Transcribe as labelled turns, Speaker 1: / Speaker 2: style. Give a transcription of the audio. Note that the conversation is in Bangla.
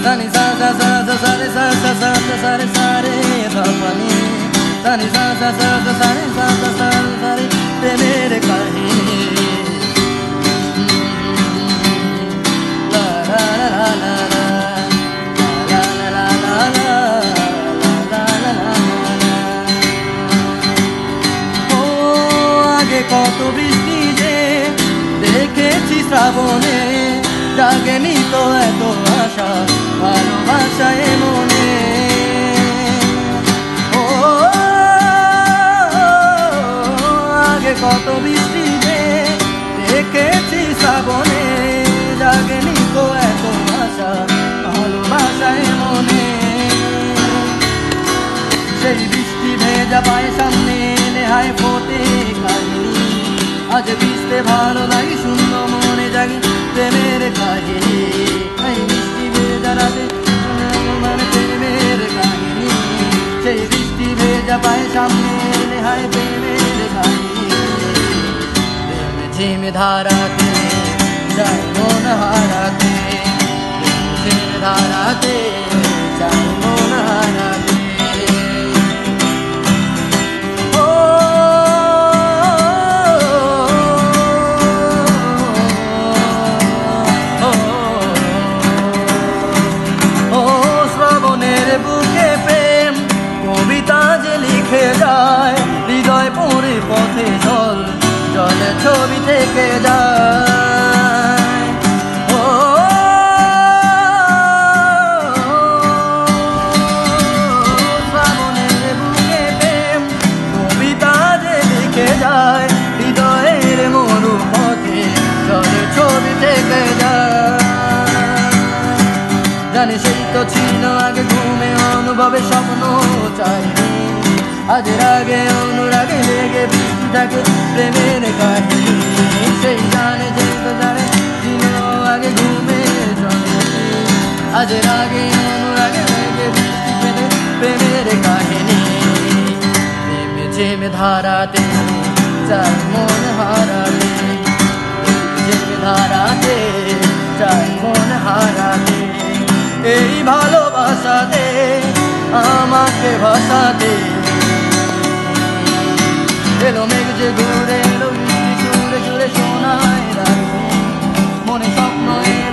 Speaker 1: Sani sa sa sa sa sa re sa sa sa sa sa re sa re sa pa ni Sani sa sa sa sa sa re sa sa sa sa re প্রেমের কাহিনী la la la la la la la la la la la la la ও আগে কত বৃষ্টি যে দেখেছি শ্রাবণে জাগেনি তো এত আশা ভালোবাসায় মনে ও আগে কত বৃষ্টি যে দেখেছি শ্রাবণে জাগেনি তো এত আশা ভালোবাসায় মনে সেই বৃষ্টি ভেজা পায়ে সামনে নেহায় ফোটে কাহিনী আজ ভিজতে ভালো লাগে শূন্য মনে জাগে প্রেমের কাহিনী এই বৃষ্টি ভেজা রাতে মানে প্রেমের কাহিনী সেই বৃষ্টি ভেজা পায়ে সামনে নেহায় প্রেমের কাহিনী ঝিম ধারাতে যায় মন হারাতে ঝিম ধারাতে যায় মন হারাতে হৃদয় পড়ে পথে জল জলে ছবি থেকে যায় ও শ্রাবণের বুকে প্রেম কবিতা যে লিখে যায় হৃদয়ের মরু পথে জলে ছবি থেকে যায় জানি সেই তো ছিল আগে ঘুমে অনুভবে স্বপ্ন চাইনি আজ রাগে অনুরাগে লেগে বৃষ্টি থাকে প্রেমের কাহিনী সেই জানে যে তো জানে ছিল আগে ঘুমে চলে আজ রাগে অনুরাগে লেগে বৃষ্টি পেলে প্রেমের কাহিনী প্রেমে ঝেমে ধারাতে চাই মন হারাতে ঝেমে ধারাতে চাই মন হারাতে এই ভালোবাসাতে আমাকে ভাসাতে এলো মেঘ যে ঘুরে এলো বৃষ্টি সুরে সুরে শোনায় মনে স্বপ্ন এলো